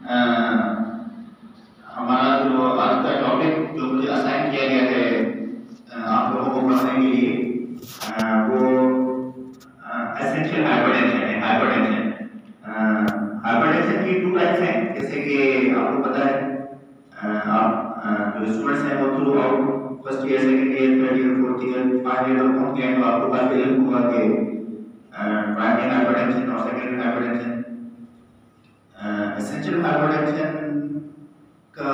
अ, हमारा जो आज का टॉपिक जो मुझे असाइन किया गया है आप लोगों को पढ़ने के लिए वो एसेंशियल हाइपरटेंशन है। हाइपरटेंशन की 2 टाइप्स हैं, जैसे कि आपको पता है। आप जो स्टूडेंट्स हैं वो through out first year, second year, third year, fourth year, 5 year तक पहुंच गए तो आपको काफी हेल्प होगा कि प्राइमरी हाइपरटेंशन और सेकेंडरी हाइपरटेंशन। एसेंशियल हाइपरटेंशन का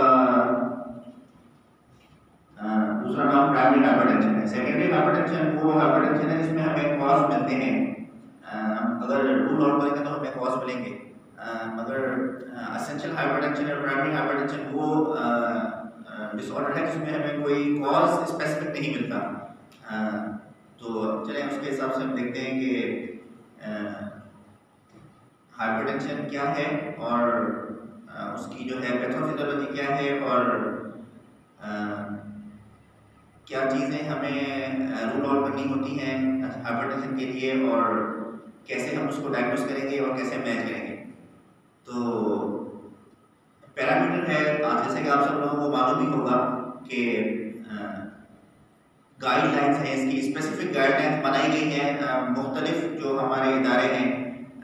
दूसरा नाम प्राइमरी हाइपरटेंशन है। सेकेंडरी हाइपरटेंशन वो हाइपरटेंशन है जिसमें हमें कॉज मिलते हैं। अगर रूल आउट करेंगे तो हमें कॉज मिलेंगे, मगर एसेंशियल हाइपरटेंशन और प्राइमरी हाइपरटेंशन वो डिसऑर्डर है जिसमें हमें कोई कॉज स्पेसिफिक नहीं मिलता। तो चलें उसके हिसाब से हम देखते हैं कि हाइपरटेंशन क्या है और उसकी जो है पैथोफिजियोलॉजी क्या है और क्या चीज़ें हमें रूल आउट करनी होती हैं हाइपरटेंशन के लिए और कैसे हम उसको डायग्नोस करेंगे और कैसे मैच करेंगे। तो पैरामीटर है, जैसे कि आप सब लोगों को मालूम ही होगा कि गाइडलाइंस हैं, इसकी स्पेसिफिक गाइडलाइंस बनाई गई हैं मुख्तलिफ जो हमारे इदारे हैं।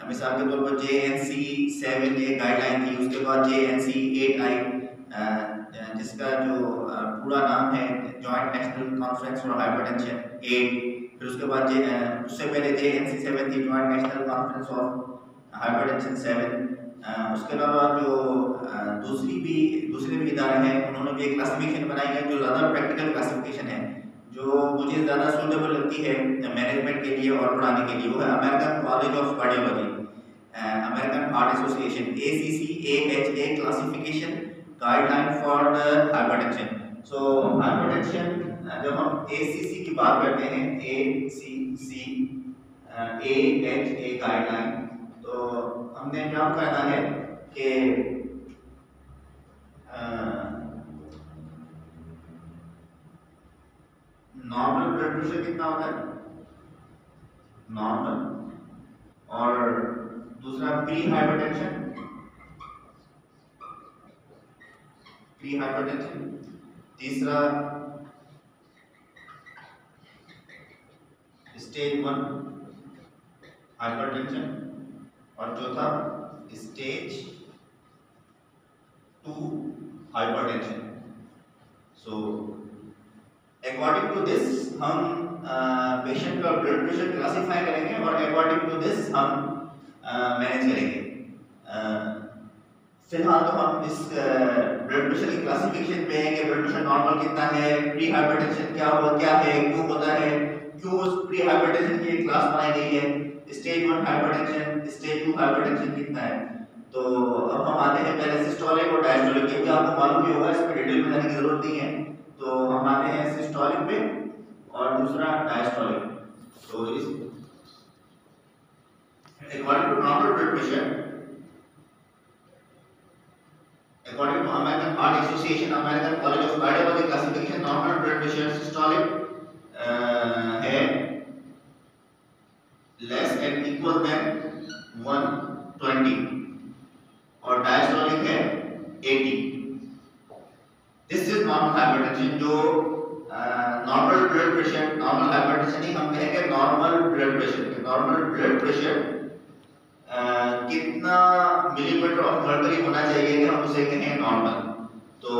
मिसाल के तौर पर JNC 7 एक गाइडलाइन थी, उसके बाद JNC 8 आई जिसका जो पूरा नाम है joint national conference for hypertension 8। फिर उसके बाद उससे पहले JNC 7 थी, joint national conference of hypertension 7। उसके अलावा जो दूसरे भी इदारे हैं उन्होंने भी एक क्लासिफिकेशन बनाई है जो ज़्यादा प्रैक्टिकल क्लासिफिकेशन है, जो मुझे ज़्यादा सूटेबल लगती है मैनेजमेंट के लिए और पढ़ाने के लिए। वो है American college of cardiology, American heart association ACCAHA classification guideline for the hypertension. So hypertension जब हम ACC की बात करते हैं, ACCAHA गाइडलाइन, तो हमने क्या कहना है कि नॉर्मल ब्लड प्रेशर कितना होता है, नॉर्मल, और दूसरा प्री हाइपरटेंशन, तीसरा स्टेज 1 हाइपरटेंशन और चौथा stage 2 hypertension. So according to this हम पेशेंट का ब्लड प्रेशर क्लासिफाई करेंगे और अकॉर्डिंग टू दिस हम मैनेज करेंगे। फिलहाल तो हम इस ब्लड प्रेशर की क्लासिफिकेशन पे हैं कि ब्लड प्रेशर नॉर्मल कितना है, प्री हाइपरटेंशन क्या है, क्यों होता है, क्यों उस प्री हाइपरटेंशन की एक क्लास बनाई गई है, स्टेज 1 हाइपरटेंशन, स्टेज 2 हाइपरटेंशन कितना है। तो अब हम आते हैं पहले सिस्टोलिक और डायस्टोलिक, क्योंकि आपको मालूम ही होगा, इस पर डिटेल में जाने की जरूरत नहीं है। तो हम आते हैं सिस्टोलिक पे और दूसरा डायस्टोलिक। तो इस according to normal blood pressure, according to American Heart Association, American College of Cardiology classification, normal blood pressure systolic है less and equal than 120 और diastolic है 80। This is normal hypertension। जो normal blood pressure, normal hypertension नहीं, हम कहेंगे normal blood pressure। normal blood pressure कितना millimetre of mercury होना चाहिए कि हम उसे कहें नॉर्मल। तो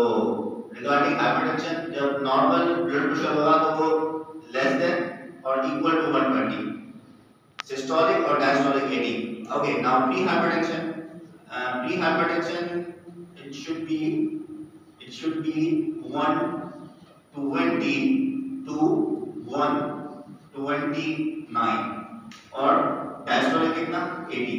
रिगार्डिंग हाइपरटेंशन, जब नॉर्मल ब्लड प्रेशर होगा तो वो लेस देन और इक्वल टू 120, सिस्टोलिक और diastolic 80। Okay, now pre hypertension, it should be 120 to 129 और डायस्टोलिक कितना 80।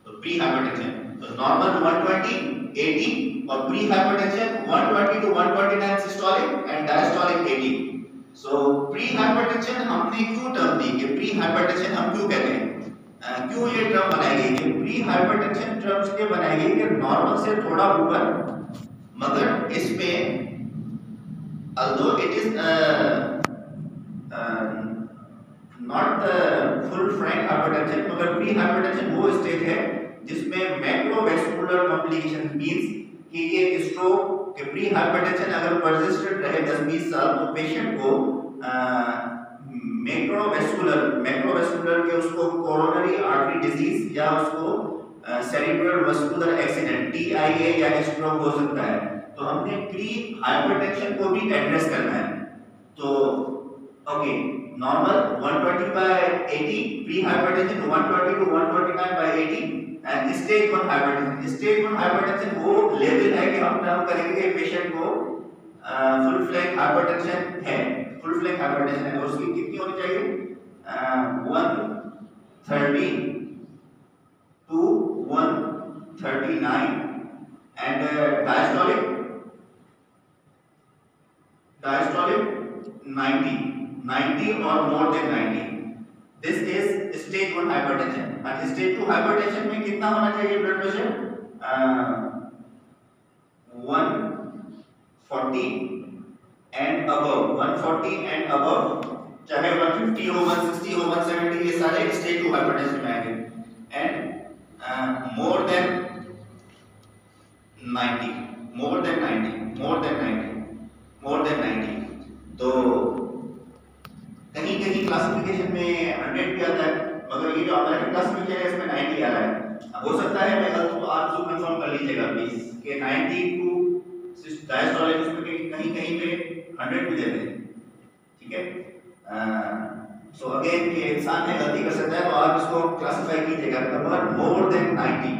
तो प्री हाइपरटेंशन, तो नॉर्मल 120, 80 और pre hypertension 120 to 129 systolic and diastolic 80। So pre hypertension हमने क्यों टर्म दी कि प्री हाइपरटेंशन हम क्यों कहते हैं, क्यों ये टर्म बनाई गई कि प्री हाइपरटेंशन टर्म इसलिए बनाई गई कि नॉर्मल से थोड़ा ऊपर, मगर इसमें although it is not the full frank hypertension, मगर प्री हाइपरटेंशन वो स्टेज है जिसमें मैक्रोवैस्कुलर कॉम्प्लिकेशन मींस कि ये स्ट्रोक के प्री हाइपरटेंशन अगर परसिस्टेंट रहे 10-20 साल तो पेशेंट को मैक्रोवैस्कुलर के उसको कोरोनरी आर्टरी डिजीज या उसको सेरिब्रल वस्कुलर एक्सीडेंट TIA या स्ट्रोक हो सकता है। तो हमने प्री हाइपरटेंशन को भी एड्रेस करना है। तो okay, normal 120/80, pre hypertension 120 to 129/80 and stage 1 hypertension. Stage 1 hypertension वो लेवल है कि हम करेंगे पेशेंट को फुल फ्लैग हाइपरटेंशन है, फुल फ्लैग हाइपरटेंशन है, और उसकी कितनी होनी चाहिए 130 to 139 and diastolic 90 or more than 90. This is stage 1 hypertension. And stage 2 hypertension में कितना होना चाहिए blood pressure 140 and above, 140 and above, चाहे 150 हो, 160 हो, 170, ये सारे stage 2 hypertension में आएंगे। And more than 90। तो कहीं कहीं क्लासिफिकेशन में 100 भी आता है, मगर ये जो अमेरिकन क्लासिफिकेशन है इसमें 90 आ रहा है। हो सकता है मैं गलत हूं तो आप जो कंफर्म कर लीजिएगा प्लीज कि 90 टू डायस्टोलिक उसमें कहीं कहीं पे 100 भी दे दें, ठीक है। सो अगेन ये इंसान है, गलती कर सकता है, तो आप इसको क्लासिफाई कीजिएगा। More than 90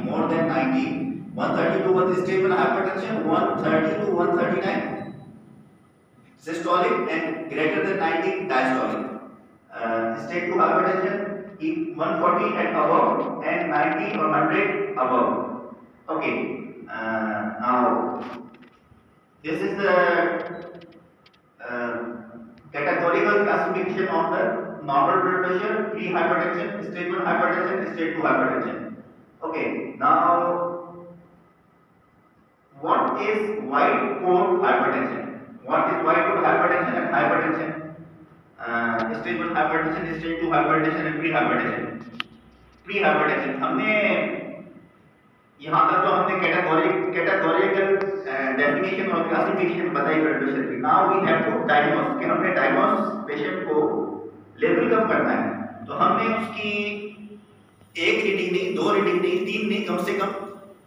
130 to 1 stage 1 hypertension, 130 to 139 systolic and greater than 90 diastolic. Stage 2 hypertension 140 and above and 90 or 100 above. Okay. Now this is the categorical classification of the normal blood pressure, pre-hypertension, stage 1 hypertension, stage 2 hypertension. Okay. Now what is white coat hypertension? What is white coat hypertension and hypertension? Stage 1 hypertension, stage 2 hypertension and pre-hypertension. Pre-hypertension हमने यहाँ तक तो हमने categorical definition और classification बताई blood pressure की। Now we have to diagnose कि हमने डायग्नोस पेशेंट को लेवल कब करना है। तो हमने उसकी एक रीडिंग नहीं, 2 रीडिंग नहीं, 3 नहीं, कम से कम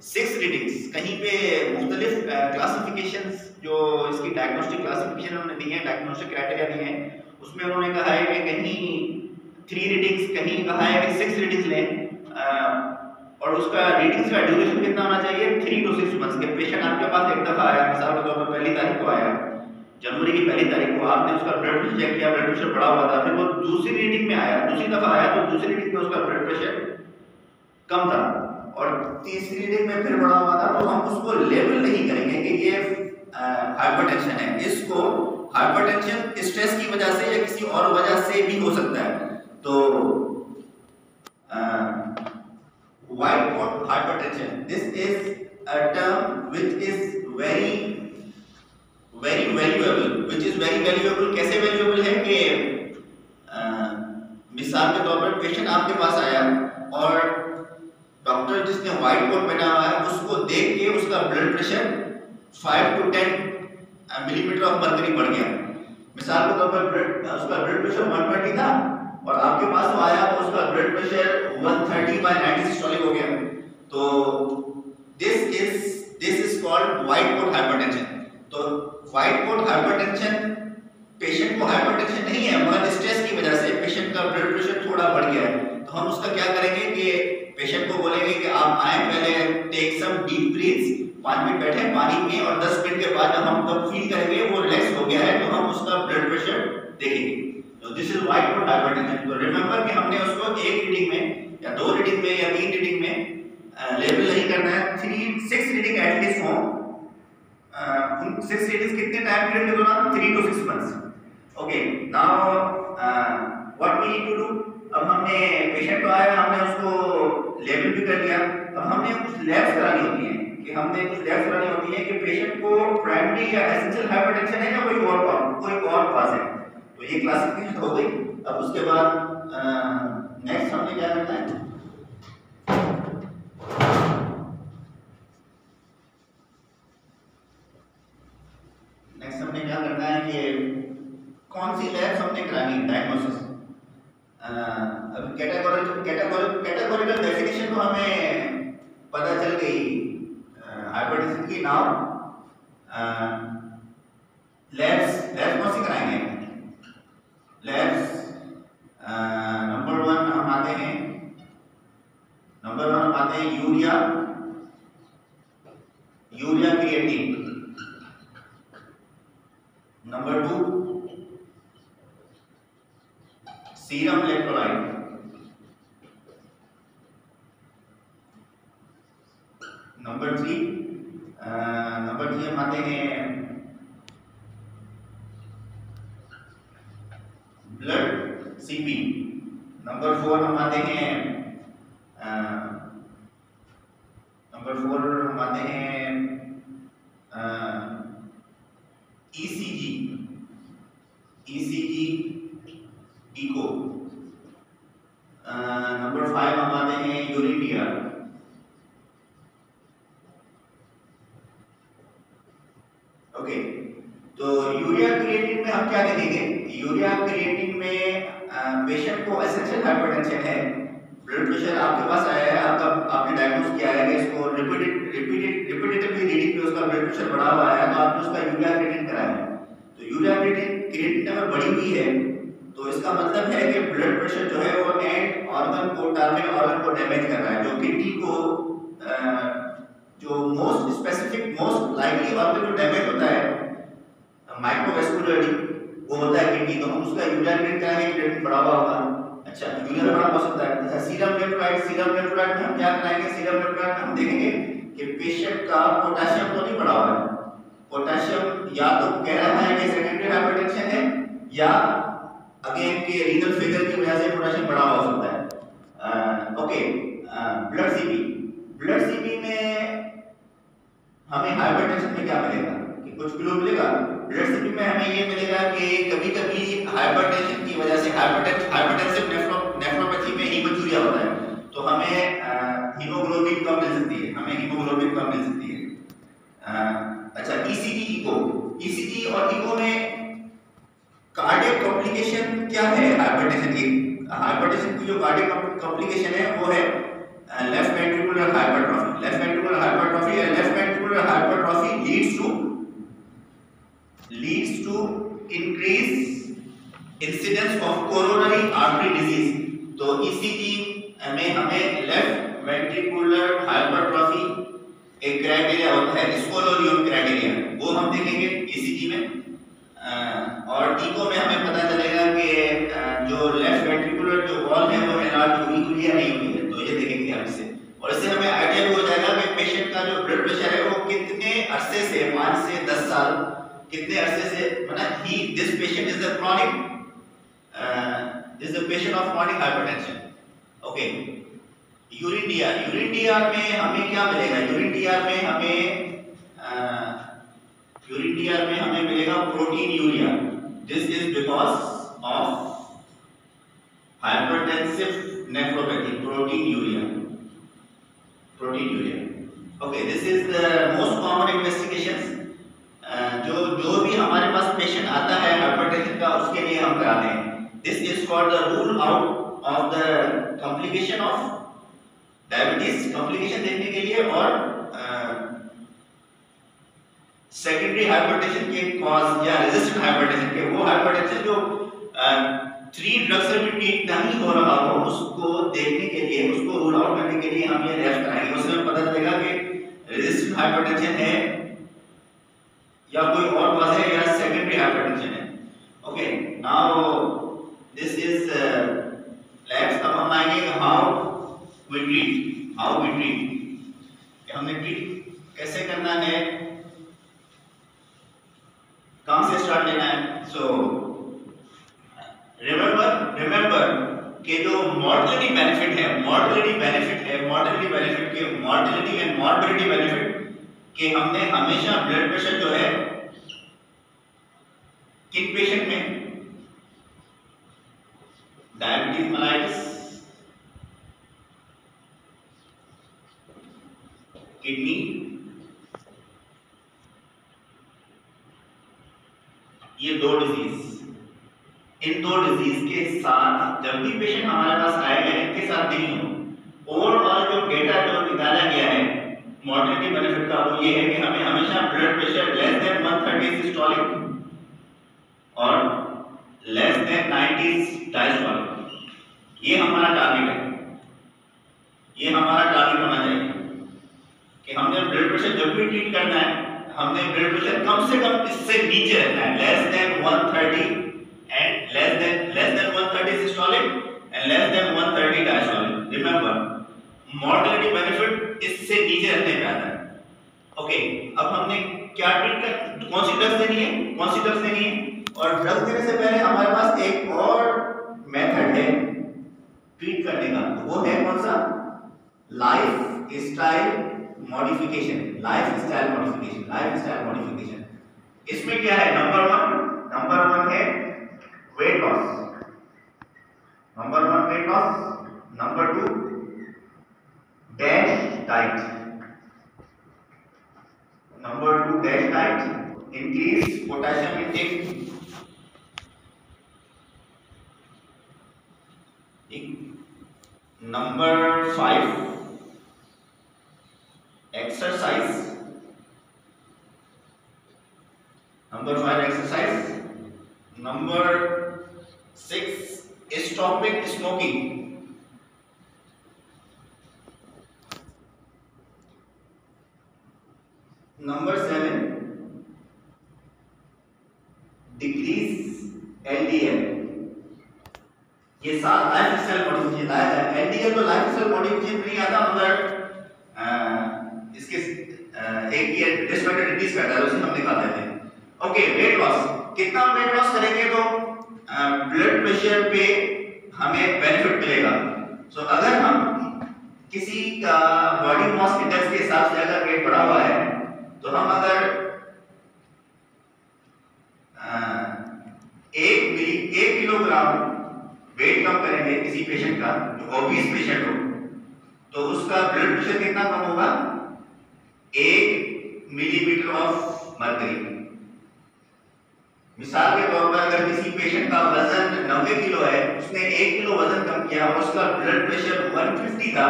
6 रीडिंग्स, कहीं पे मुख्तलिफ क्लासिफिकेशंस जो इसकी डायग्नोस्टिक क्लासिफिकेशन उन्होंने दी है, डायग्नोस्टिक क्राइटेरिया दी है, उसमें उन्होंने कहा है कि कहीं 3 रीडिंग्स, कहीं कहा है कि 6 रीडिंग्स लें, और उसका रीडिंग्स का ड्यूरेशन कितना होना चाहिए 3 to 6 मंथ्स। के पेशेंट आपके पास एक दफ़ा आया, मिसाल के तौर पर 1 तारीख को आया, जनवरी की 1 तारीख को आपने उसका ब्लड प्रेशर चेक किया, ब्लड प्रेशर बढ़ा हुआ था, फिर वो दूसरी रीडिंग में आया, दूसरी दफ़ा आया तो दूसरी रीडिंग में उसका ब्लड प्रेशर कम था और तीसरी रीडिंग में फिर बढ़ा हुआ था, तो हम उसको लेवल नहीं करेंगे कि ये हाइपरटेंशन है। इसको हाइपरटेंशन स्ट्रेस की वजह से या किसी और वजह से भी हो सकता है। तो white coat hypertension, this is a term which is very valuable। कैसे valuable है कि मिसाल के तौर पर पेशेंट आपके पास आया और डॉक्टर जिसने व्हाइट कोट पहना हुआ है उसको देख के उसका blood pressure 5 to 10 millimetre of mercury बढ़ गया। मिसाल के तौर पर उसका ब्लड प्रेशर 120 था और आपके पास वो आया तो उसका ब्लड प्रेशर 130/90 सिस्टोलिक हो गया। तो this is called white coat hypertension. तो व्हाइट कोट हाइपरटेंशन पेशेंट को हाइपरटेंशन नहीं है मगर स्ट्रेस की वजह से पेशेंट का ब्लड प्रेशर थोड़ा बढ़ गया है। तो हम उसका क्या करेंगे कि पेशेंट को बोलेंगे कि आप आए, पहले take some deep breaths, 5 minute बैठे, पानी पिए और 10 मिनट के बाद जब हम तब फील करेंगे वो रिलैक्स हो गया है तो हम उसका ब्लड प्रेशर देखेंगे। तो this is white coat hypertension. तो रिमेंबर कि हमने उसको एक रीडिंग में या 2 रीडिंग में या 3 रीडिंग में लेवल नहीं करना है, 6 रीडिंग एटलीस्ट हो। उन 6 रीडिंग्स कितने टाइम पीरियड के दौरान 3 to 6 months. Okay, now what we need to do. अब हमने पेशेंट को आया, हमने उसको लेवल भी कर दिया। अब हमने कुछ लैब्स करानी होती है कि पेशेंट को प्राइमरी या एसेंशियल हाइपरटेंशन है या कोई और कॉज है। तो ये क्लासिफिकेशन हो गई। अब उसके बाद नेक्स्ट हमने क्या करना है, करना है कि कौन सी लैब्स हमने करानी है डायग्नोसिस। अब कैटेगोरिकल डेफिनेशन तो हमें पता चल गई हाइपरटेंशन की। नाउ लैब्स कौन सी कराएंगे? लैब्स नंबर वन हम आते हैं urea creatine. Number two serum electrolyte. Number three हम आते हैं ब्लड सीपी। नंबर फोर हम आते हैं ईसीजी इको। नंबर फाइव हम आते हैं यूरिन। ओके, तो यूरिया क्रिएटिन में हम क्या देखेंगे? यूरिया क्रिएटिन में पेशेंट को एसेंशियल हाइपरटेंशन है, ब्लड प्रेशर आपके पास आया है, आपने डायग्नोस किया है कि इसको रिपीटेडली रीडिंग पे उसका ब्लड प्रेशर बढ़ा हुआ है, तो आपने उसका यूरिया क्रिएटिन कराया है। तो यूरिया क्रिएटिन अगर बढ़ी हुई है तो इसका मतलब है कि ब्लड प्रेशर जो है वो एंड ऑर्गन को, टारगेट ऑर्गन को डैमेज कर रहा है। जो किडनी को जो most specific most likely organ जो डैमेज होता है माइक्रोवेस्कुलरली, वो होता है किडनी। तो हम उसका यूरिया क्रिएटिन बढ़ा हुआ होगा। अच्छा, यूरिया बढ़ा हो सकता है। अच्छा, सीरम इलेक्ट्रोलाइट में हम क्या कराएंगे? सीरम इलेक्ट्रोलाइट में हम देखेंगे कि पेशेंट का पोटेशियम तो नहीं बढ़ा हुआ है। पोटेशियम या तो कह रहा है कि सेकेंडरी हाइपरटेंशन है, या अगेन के रीनल फेलियर की वजह से पोटेशियम बढ़ा हुआ हो सकता है। ओके, ब्लड सीपी में हमें हाइपरटेंशन में क्या मिलेगा? कि कुछ क्लू मिलेगा? ब्लड सीपी में हमें ये मिलेगा कि कभी-कभी हाइपरटेंशन की वजह से हाइपरटेंसिव नेफ्रोपैथी में हीमोचूरिया होता है, तो हमें हीमोग्लोबिन कम मिल सकती है। अच्छा, ईसीजी और इको में कार्डियक कॉम्प्लिकेशन क्या है हाइपरटेंशन की? हाइपरटेंशन की जो कार्डियक कॉम्प्लिकेशन है वो है left ventricular hypertrophy. Left ventricular hypertrophy leads to increase incidence of coronary artery disease. तो ईसीजी में हमें लेफ्ट वेंट्रिकुलर हाइपरट्रॉफी एक क्राइटेरिया होता है, स्कोलोरियन क्राइटेरिया, वो हम देखेंगे ईसीजी में। और इको में हमें पता चलेगा कि जो लेफ्ट वेंट्रिकुलर जो वॉल है वो एनलार्ज हुई है नहीं हुई है, तो ये देखेंगे हम इसे। और इससे हमें आइडिया हो जाएगा कि पेशेंट का जो ब्लड प्रेशर है वो कितने अरसे से, 5 से 10 साल कितने अरसे से, मतलब this patient is the patient of chronic hypertension. Okay, urine DR में हमें क्या मिलेगा? यूरिन डीआर में हमें मिलेगा proteinuria. This is because of hypertensive nephropathy, proteinuria. Okay, this is the most common investigations जो भी हमारे पास पेशेंट आता है हाइपरटेंशन का, उसके लिए हम कराते हैं। This is for the rule out of the complication of diabetes, complication देखने के लिए, और सेकेंडरी हाइपरटेंशन के कॉज या रेजिस्टेंट हाइपरटेंशन के, वो हाइपरटेंशन जो 3 ड्रग से भी ट्रीट नहीं हो रहा हो, उसको देखने के लिए, उसको रूल आउट करने के लिए हम ये टेस्ट कराएंगे। उसमें पता चलेगा कि रेजिस्टेंट हाइपरटेंशन है या कोई और कॉज है या सेकेंडरी हाइपरटेंशन है। Okay, now this is labs. अब हम आएंगे हाउ वी ट्रीट हमने ट्रीट कैसे करना है, कहां से स्टार्ट लेना है। सो रिमेंबर कि जो mortality benefit and morbidity benefit कि हमने हमेशा ब्लड प्रेशर जो है किन पेशेंट में, डायबिटीज मेलाइटिस, किडनी, ये दो डिजीज, इन दो डिजीज के साथ जब भी पेशेंट हमारे पास आएगा इनके साथ नहीं हो। ओवरऑल जो डेटा जो निकाला गया है मॉर्टेलिटी बेनिफिट का वो ये है कि हमें हमेशा blood pressure less than 130 systolic और लेस देन 90 डायस्टोलिक, ये हमारा टारगेट है। ये हमारा टारगेट होना चाहिए कि हमने ब्लड प्रेशर जब भी ट्रीट करना है हमने ब्लड प्रेशर कम से कम इससे नीचे रखना है, less than 130 and less than 130 systolic and less than 130 diastolic. Remember mortality benefit इससे नीचे रखने पे आता है। ओके, अब हमने क्या ट्रीट कर, कौन सी ड्रग्स देनी है, कौन सी ड्रग्स देनी है, और ड्रग्स देने से पहले हमारे पास एक और मेथड है ट्रीट करने का, तो वो है कौन सा, लाइफ स्टाइल मॉडिफिकेशन। इसमें क्या है, नंबर वन है weight loss, number 2 dash diet, increase potassium intake, number 5 exercise, number 6 stopping smoking, number 7 decrease LDL. ये 7 लाइफस्टाइल मॉडिफिकेशन लाया है। एलडीएल तो लाइफस्टाइल मॉडिफिकेशन नहीं आता, मगर इसके एक ये रिस्क फैक्टर डिक्रीज करता है, उसे हम निकाल देते हैं। ओके, वेट लॉस, कितना वेट लॉस करेंगे तो ब्लड प्रेशर पे हमें बेनिफिट मिलेगा। सो अगर हम किसी का बॉडी मास इंडेक्स के हिसाब से अगर वेट बढ़ा हुआ है तो हम अगर 1 किलोग्राम वेट कम करेंगे किसी पेशेंट का जो ओबीस पेशेंट हो, तो उसका ब्लड प्रेशर कितना कम होगा, 1 मिलीमीटर ऑफ मर्करी। मिसाल के तौर पर अगर किसी पेशेंट का वजन 90 किलो है, उसने 1 किलो वजन कम किया और उसका ब्लड प्रेशर 150 था,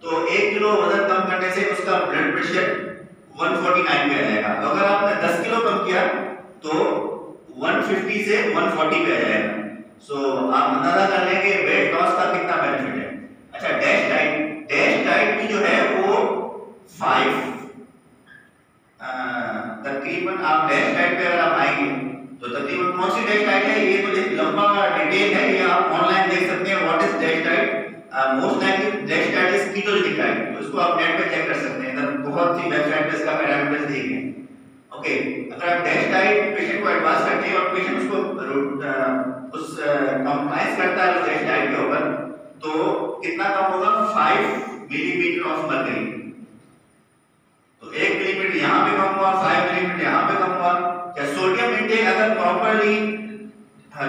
तो 1 किलो वजन कम करने से उसका ब्लड प्रेशर 149 पे आ जाएगा। तो अगर आपने 10 किलो कम किया तो 150 से 140 पे आ जाएगा। सो आप अंदाजा कर लेंगे वेट लॉस का कितना बेनिफिट है। अच्छा, डैश डाइट भी जो है वो 5 तकरीबन, आप डैश डाइट पे अगर आप आएंगे तो तकरीबन कौन सी डैश डाइट है, ये तो एक लंबा डिटेल है, ये आप ऑनलाइन देख सकते हैं। What is dash diet, most likely dash diet is ketogenic diet, तो इसको आप नेट पे चेक कर सकते हैं, इधर बहुत सी वेबसाइट पे इसका पैरामीटर्स दिए हैं। ओके, अगर आप डैश डाइट पेशेंट को एडवाइस करते हैं और पेशेंट उसको उस कंप्लायंस करता है उस डैश डाइट के ऊपर, तो कितना कम होगा, 5 मिलीमीटर ऑफ मर्करी। तो 1 मिलीमीटर यहाँ पे कम हुआ, 5 मिलीमीटर यहाँ पे कम हुआ। या सोडियम इंटेक अगर properly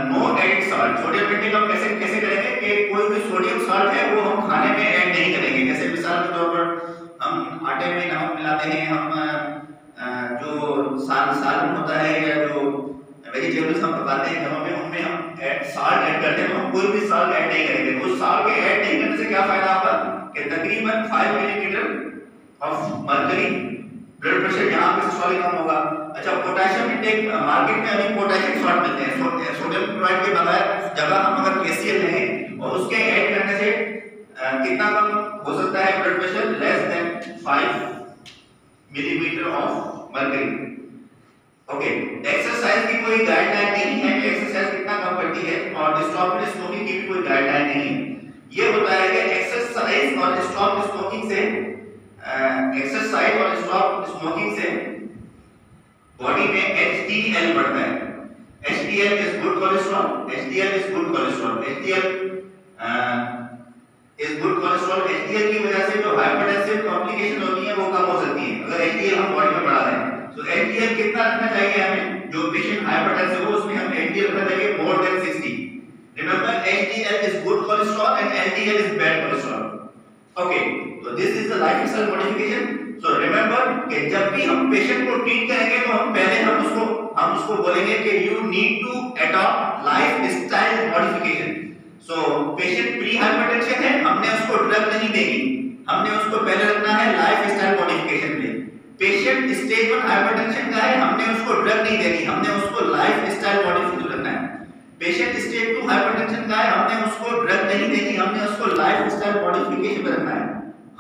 no added salt, sodium intake हम कैसे करेंगे कि कोई भी सोडियम सॉल्ट है वो हम खाने में ऐड नहीं करेंगे। जैसे मिसाल के तौर पर हम आटे में नमक मिलाते हैं, हम जो सालन होता है या जो वेजिटेबल्स हम पकाते हैं घरों में, उनमें हम साल्ट ऐड करते हैं, तो हम कोई भी साल्ट ऐड नहीं करेंगे। उस साल्ट के ऐड नहीं करने से क्या फायदा होगा कि तकरीबन 5 millimetre of mercury blood pressure यहाँ पे सिस्टोलिक कम होगा। अच्छा, पोटेशियम इंटेक, मार्केट में अभी पोटेशियम सॉल्ट मिलते हैं, सोडियम क्लोराइड के बगैर जगह हम अगर KCl लें और उसके ऐड करने से कितना कम हो सकता है blood pressure, less than 5 millimetre of mercury. Okay, exercise की कोई गाइडलाइन नहीं है कि एक्सरसाइज कितना कम करती है, और स्टॉप स्मोकिंग की भी कोई गाइडलाइन नहीं है। ये होता है कि एक्सरसाइज और स्टॉप स्मोकिंग से बॉडी में HDL बढ़ता है। HDL is good cholesterol, HDL is good cholesterol, HDL की वजह से जो हाइपरटेंसिव कॉम्प्लिकेशन होती है वो कम हो सकती है अगर HDL हम बॉडी में बढ़ा दें। तो HDL कितना रखना चाहिए हमें, जो पेशेंट हाइपरटेंसिव हो उसमें हम HDL रखना चाहिए more than 60। Remember, HDL is good cholesterol and LDL is bad cholesterol. Okay, तो this is the lifestyle modification. So remember कि जब भी हम पेशेंट को ट्रीट करेंगे तो हम पहले हम उसको उसको बोलेंगे कि you need to adopt life style modification. So patient pre hypertension है, हमने उसको ड्रग नहीं देनी, हमने उसको पहले रखना है लाइफ स्टाइल मॉडिफिकेशन में। पेशेंट स्टेज 1 हाइपरटेंशन का है, हमने उसको ड्रग नहीं देनी, हमने उसको लाइफ स्टाइल मॉडिफिकेशन रखना है। पेशेंट स्टेज 2 हाइपरटेंशन का है, हमने उसको ड्रग नहीं देनी, हमने उसको लाइफ स्टाइल मॉडिफिकेशन पे रखना है।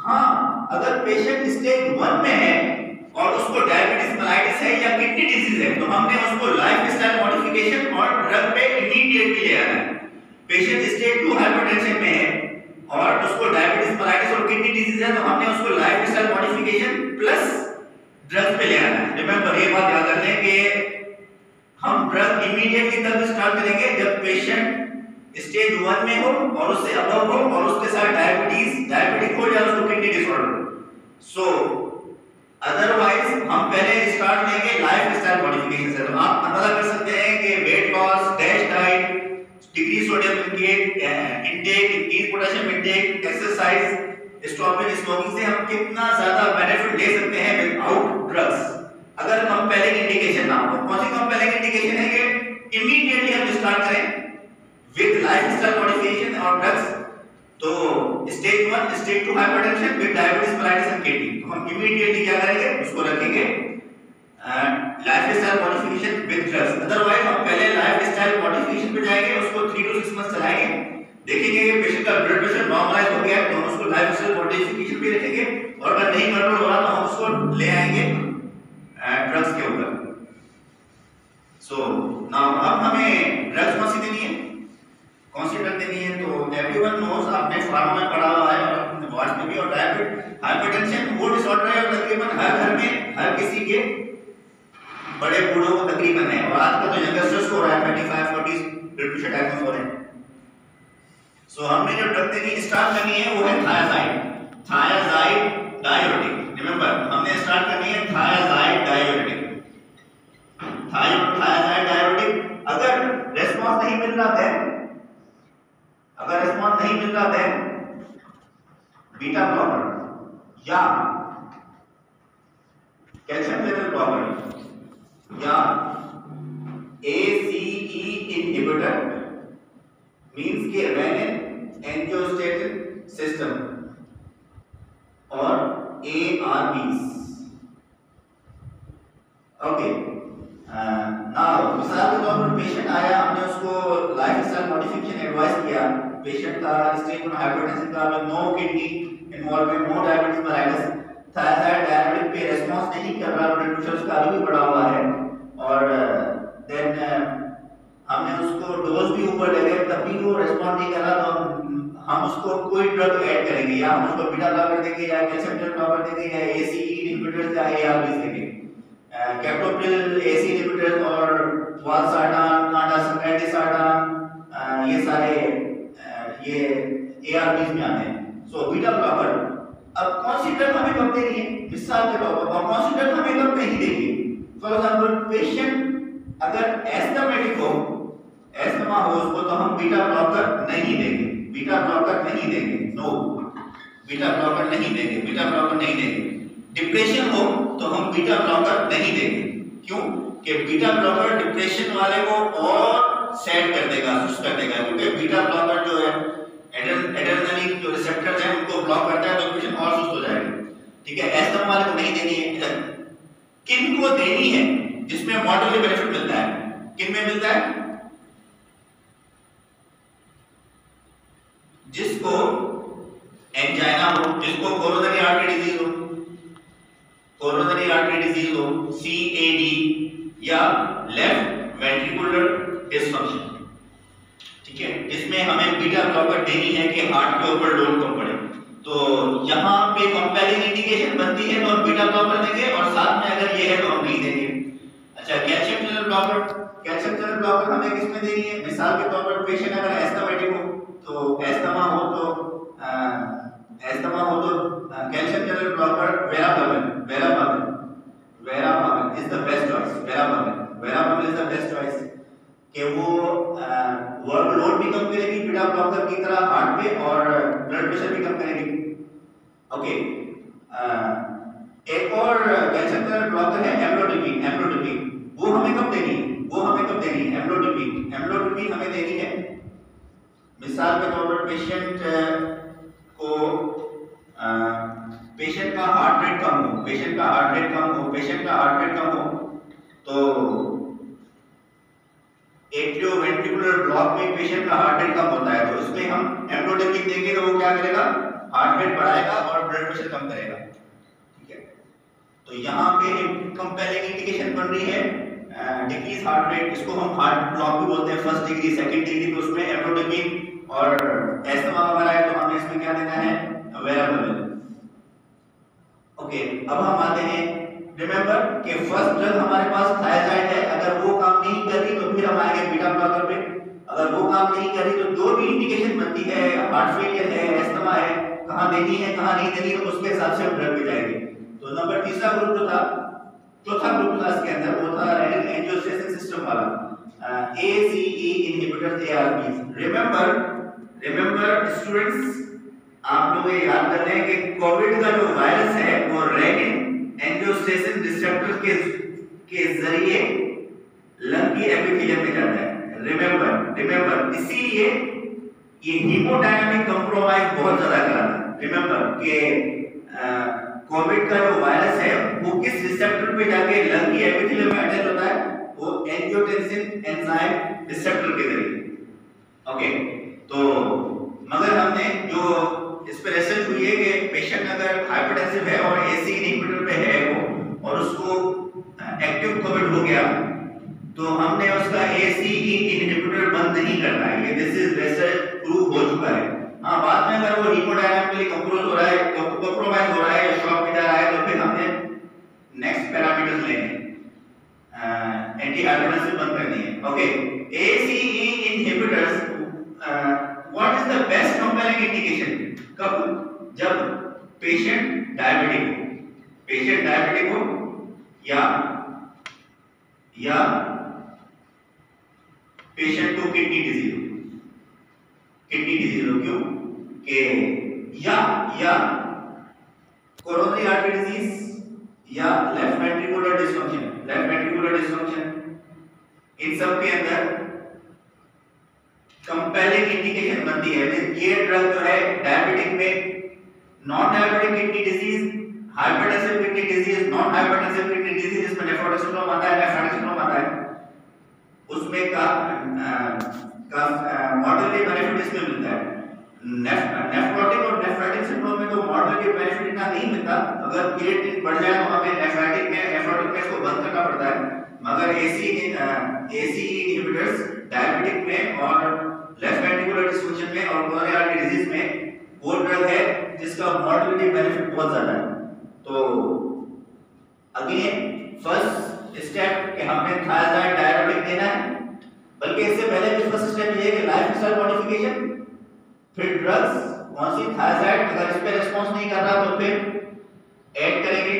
हाँ, अगर पेशेंट स्टेज 1 में है और उसको डायबिटीज मेलाइटिस है या किडनी डिजीज है, तो हमने उसको लाइफ स्टाइल मॉडिफिकेशन और ड्रग पे इमीडिएटली ले आना है। पेशेंट स्टेज 2 हाइपरटेंशन में है और उसको डायबिटीज मेलाइटिस और किडनी डिजीज है, तो हमने उसको life style modification plus drug पे ले आना है। रिमेंबर, ये बात याद रख लें कि हम ड्रग इमीडिएटली तब स्टार्ट करेंगे जब पेशेंट स्टेज 1 में हो और उससे अबव हो और उसके साथ डायबिटिक हो या उसको किडनी डिसऑर्डर हो। सो अदरवाइज हम पहले स्टार्ट लेंगे लाइफ स्टाइल मॉडिफिकेशन से। तो आप अंदाजा कर सकते हैं कि weight loss, dash diet, decrease sodium intake, increase potassium intake, exercise, stopping smoking से हम कितना ज्यादा बेनिफिट ले सकते हैं विदाउट ड्रग्स, अगर कंपेलिंग इंडिकेशन ना हो। कौन सी कंपेलिंग इंडिकेशन है कि इमीडिएटली हम स्टार्ट करें विद लाइफस्टाइल मॉडिफिकेशन और ड्रग्स। तो stage 1 stage 2 hypertension with diabetes mellitus and kidney, तो हम इमीडिएटली क्या करेंगे, उसको रखेंगे lifestyle modification with drugs. Otherwise हम पहले लाइफस्टाइल मॉडिफिकेशन पे जाएंगे, उसको 3 to 6 मंथ्स चलाएंगे, देखेंगे कि पेशेंट का ब्लड प्रेशर नॉर्मलाइज हो गया है, तो हम उसको लाइफस्टाइल मॉडिफिकेशन पे रखेंगे, और अगर नहीं कंट्रोल हो रहा तो हम उसको ले आएंगे ड्रग्स के ऊपर। सो नाउ अब हमें ड्रग्स कौन सी देनी है, कौन सी ड्रग देनी है? तो एवरीवन नोस, आपने फार्मा में पढ़ा हुआ है और अपने वार्ड में भी, और हाइपरटेंशन वो डिसऑर्डर है तकरीबन हर घर में, हर किसी के बड़े बूढ़ों को तकरीबन है, और आजकल तो यंगस्टर्स को हो रहा है, 35-40 ब्लड प्रेशर डायग्नोस हो रहे हैं। सो हमने जो ड्रग देनी स्टार्ट करनी है वो है थायाजाइड डायूरेटिक। रिमेंबर, हमने स्टार्ट करनी है थायाजाइड डायूरेटिक, थायाजाइड डायूरेटिक। अगर रिस्पांस नहीं मिल रहा है, अगर रिस्पांस नहीं मिल रहा है, बीटा ब्लॉकर या कैल्शियम चैनल ब्लॉकर या ACE इनहिबिटर, मींस के रेनिन एंजियोस्टेटिन सिस्टम, और ARBs। ओके, नाउ मिसाल के तौर पर पेशेंट आया, हमने उसको लाइफस्टाइल मॉडिफिकेशन एडवाइस किया, पेशेंट का स्टेज 1 हाइपरटेंशन का, no kidney involvement, no diabetes mellitus, thyroid diabetic पे रिस्पांस नहीं कर रहा, ब्लड प्रेशर उसका अभी भी बढ़ा हुआ है, और देन हमने उसको डोज भी ऊपर ले गए, तब भी वो रिस्पांस नहीं कर रहा, तो हम उसको कोई ड्रग ऐड करेंगे, या हम उसको बीटा ब्लॉकर देंगे, या कैल्शियम चैनल ब्लॉकर देंगे, या ACE इनहिबिटर्स या ARBs देंगे। कैप्टोप्रिल, ACE इनहिबिटर्स और वालसार्टान, कांडासार्टान, ये सारे ये ARBs में आते हैं। सो बीटा ब्लॉकर, अब कौन सी ड्रग हमें कब देनी है, मिसाल के तौर पर, और कौन सी ड्रग हमें कब नहीं देनी? फॉर एग्जांपल, पेशेंट अगर एस्थमेटिक हो, एस्थमा हो उसको, तो हम बीटा ब्लॉकर नहीं देंगे, बीटा ब्लॉकर नहीं देंगे, नो, बीटा ब्लॉकर नहीं देंगे, बीटा ब्लॉकर नहीं देंगे। डिप्रेशन हो तो हम बीटा ब्लॉकर नहीं देंगे, क्यों? कि बीटा ब्लॉकर डिप्रेशन वाले को और सेट कर देगा, सुस्त कर देगा, क्योंकि बीटा ब्लॉकर जो है एड्रेनलिन जो रिसेप्टर्स हैं उनको ब्लॉक करता है, तो पेशेंट और सुस्त हो जाएगा। ठीक है, एस्थमा वाले को नहीं देनी है। किन को देनी है जिसमें मॉडर्नली बेनिफिट मिलता है? किन में मिलता है? जिसको एंजाइना हो, जिसको कोरोनरी आर्टरी डिजीज हो, कोरोनरी आर्टरी डिजीज हो, CAD, या लेफ्ट वेंट्रिकुलर डिसफंक्शन। ठीक है, इसमें हमें बीटा ब्लॉकर देनी है कि हार्ट के ऊपर लोड कम पड़े, तो यहाँ पे कंपेलिंग इंडिकेशन बनती है तो हम बीटा ब्लॉकर देंगे, और साथ में अगर ये है तो हम नहीं देंगे। अच्छा, calcium channel blocker, calcium channel blocker हमें किसमें देनी है? मिसाल के तौर पर पेशेंट अगर एस्थमेटिक हो, तो एस्थमा हो तो calcium channel blocker verapamil is the best choice. Verapamil is the best choice कि वो वर्कलोड भी कम करेगी बीटा ब्लॉकर की तरह हार्ट पे, और ब्लड प्रेशर भी कम करेगी। ओके, एक और कैल्शियम चैनल ब्लॉकर है एम्लोडिपिन। वो हमें कब देनी है? मिसाल के तौर पर पेशेंट का हार्ट रेट कम हो, पेशेंट का हार्ट रेट कम हो, तो एट्रियोवेंट्रिकुलर ब्लॉक में पेशेंट का हार्ट रेट कम होता है, तो इसमें हम एम्ब्रोडेपिन देंगे तो वो क्या करेगा, हार्ट रेट बढ़ाएगा और ब्लड प्रेशर कम करेगा। ठीक है, तो यहाँ पे कंपेयरिंग इंडिकेशन बन रही है डिक्रीज हार्ट रेट, इसको हम हार्ट ब्लॉक भी बोलते हैं, फर्स्ट डिग्री सेकंड डिग्री, तो उसमें एम्ब्रोडेपिन और एस्थमा वगैरह है, तो हमें इसमें क्या देना है, वेराबल। ओके, अब हम आते हैं, रिमेंबर कि फर्स्ट ड्रग हमारे पास थायराइड है, अगर वो काम नहीं कर रही तो फिर हम आएंगे बीटा ब्लॉकर पे, अगर वो काम नहीं कर रही तो जो भी इंडिकेशन बनती है, हार्ट फेलियर है, एस्थमा है, कहां देनी है कहां नहीं देनी है, तो उसके हिसाब से हम ड्रग पे जाएंगे। तो नंबर तीसरा ग्रुप जो था, चौथा ग्रुप था इसके अंदर, वो था रेनिन एंजियोटेंसिन सिस्टम वाला, ACE inhibitors, ARBs। Remember students, आप लोग ये याद कर लें कि कोविड का जो वायरस है वो रेनिन एंजियोटेंसिन रिसेप्टर के जरिए लंग की एपिथेलियम में जाता है। रिमेंबर इसीलिए ये हीमोडायनामिक कंप्रोमाइज बहुत ज्यादा कराता है। रिमेंबर कि कोविड का जो वायरस है वो किस रिसेप्टर पे जाके लंग की एपिथेलियम में अटैच होता है, वो एंजियोटेंसिन एंजाइम रिसेप्टर के जरिए। ओके, तो मगर हमने जो इस पे रिसर्च हुई है कि पेशेंट अगर हाइपरटेंसिव है और एसी इनहिबिटर पे है वो, और उसको एक्टिव कोविड हो गया, तो हमने उसका एसी इनहिबिटर बंद नहीं करना है, ये दिस इज रिसर्च प्रूव हो चुका है। हाँ, बाद में अगर वो हीमोडायनामिकली कंप्रोमाइज हो रहा है या शॉक में जा रहा है, तो फिर हमने नेक्स्ट पैरामीटर्स लेने, एंटी हाइपरटेंसिव बंद करनी है। Okay, ACE inhibitors, what is the best comparing indication? कब? जब पेशेंट डायबिटिक हो या पेशेंट को किडनी डिजीज हो, क्यों कि या कोरोनरी आर्टरी डिजीज या लेफ्ट वेंट्रिकुलर डिसफंक्शन, इन सब के अंदर कंपेयरिंग इंडिकेशन बनती है। ये ड्रग जो है डायबिटिक में, non diabetic kidney disease, hypertensive kidney disease, non hypertensive kidney disease, इसमें नेफ्रोटिक सिंड्रोम आता है, उसमें का मॉडरेट बेनिफिट इसमें मिलता है। नेफ्रोटिक और नेफ्राइटिक सिंड्रोम में तो मॉडरेट बेनिफिट इतना नहीं मिलता, अगर क्रिएटिनिन बढ़ जाए तो हमें नेफ्रोटिक में इसको बंद करना पड़ता है, मगर एसी इनहिबिटर्स डायबिटिक में और लेफ्ट वेंट्रिकुलर डिसफंक्शन में और कोरोनरी आर्टरी डिजीज में वो ड्रग है जिसका मॉर्टेलिटी बेनिफिट बहुत ज्यादा है। तो अगेन फर्स्ट स्टेप कि हमने थायराइड डायरेटिक देना है, बल्कि इससे पहले भी फर्स्ट स्टेप ये है कि लाइफस्टाइल मॉडिफिकेशन, फिर ड्रग्स, कौन सी थायराइड, अगर इस पे रिस्पांस नहीं कर रहा तो फिर ऐड करेंगे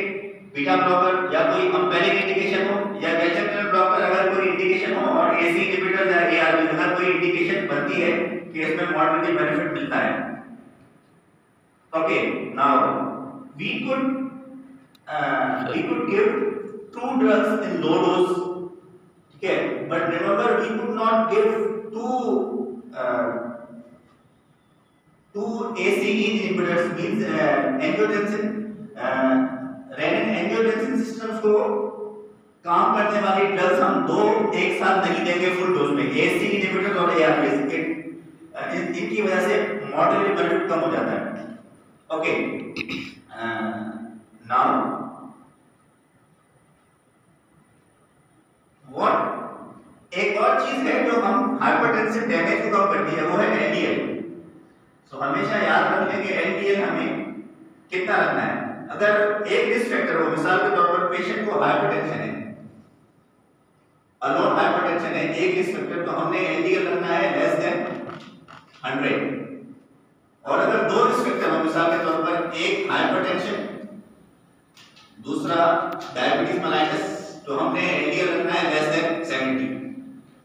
बीटा ब्लॉकर या कोई कंपेयरिंग इंडिकेशन हो, या कैल्शियम चैनल ब्लॉकर अगर कोई इंडिकेशन हो, और एसी इनहिबिटर या एआरबी अगर कोई इंडिकेशन बनती है कि इसमें मॉडरेट बेनिफिट मिलता है। Okay, now we could give two drugs in low dose, ठीक है, but remember we could not give two ACE inhibitors, means angiotensin renin angiotensin systems को काम करने वाली ड्रग्स हम दो एक साथ नहीं देंगे फुल डोज में, एसी इनहिबिटर्स और एआरबीज, इनकी वजह से मॉडरेट बेनिफिट कम हो जाता है। ओके, नाउ व्हाट एक और चीज है जो हम हाइपरटेंसिव डैमेज को कम करती है, वो है एलडीएल। सो हमेशा याद रखना कि एलडीएल हमें कितना रखना है। अगर एक रिस्क फैक्टर हो, मिसाल के तौर पर पेशेंट को हाइपरटेंशन है, अलोन हाइपरटेंशन है, एक रिस्क फैक्टर, तो हमने एलडीएल रखना है लेस देन 100। और अगर दो रिस्क फैक्टर हो, मिसाल के तौर पर एक हाइपरटेंशन, दूसरा डायबिटीज मेलाइटस, तो हमने एलडीएल रखना है लेस देन 70।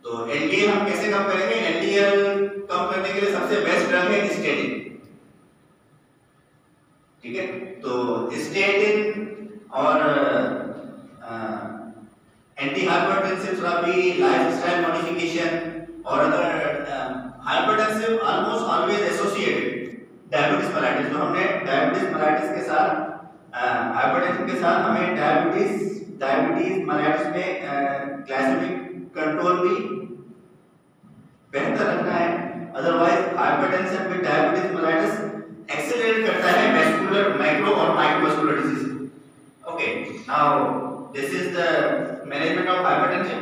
तो एलडीएल हम कैसे कम करेंगे? एलडीएल कम करने के लिए सबसे बेस्ट ड्रग है स्टेटिन, ठीक है। तो स्टेटिन और anti hypertensive therapy, lifestyle modification और other hypertensive almost always associated diabetes mellitus. तो हमने डायबिटीज मेलाइटिस के साथ हाइपरटेंशन के साथ हमें डायबिटीज मेलाइटिस में ग्लाइसेमिक कंट्रोल भी बेहतर रखना है। Otherwise hypertension with diabetes mellitus accelerate करता है वेस्कुलर माइक्रो और microvascular disease. Okay, now this is the management of hypertension.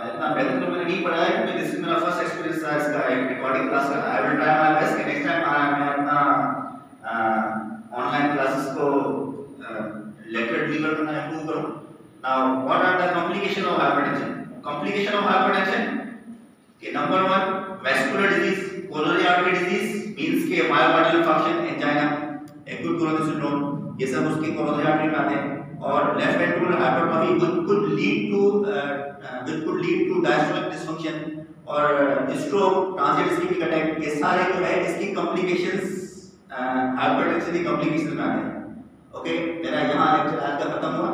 इतना बेहतर तो मैंने नहीं पढ़ा है क्योंकि दिस इज मेरा फर्स्ट एक्सपीरियंस था इसका एक रिकॉर्डिंग क्लास का। I will try my best कि नेक्स्ट टाइम मैं अपना ऑनलाइन क्लासेस को लेक्चर डिलीवर करना इंप्रूव करूं। Now what are the complication of hypertension? Complication of hypertension के number 1 vascular disease, coronary artery disease means के myocardial infarction, angina, acute coronary syndrome, ये सब उसकी कोरोनरी आर्टरी में आते हैं। और left ventricular hypertrophy which could lead to diastolic dysfunction और स्ट्रोक, ट्रांजिट इस्केमिक अटैक, ये सारे जो है इसकी कॉम्प्लिकेशंस हाइपरटेंशन की कॉम्प्लिकेशंस में आते हैं। ओके, मेरा यहाँ लेक्चर आज का खत्म हुआ।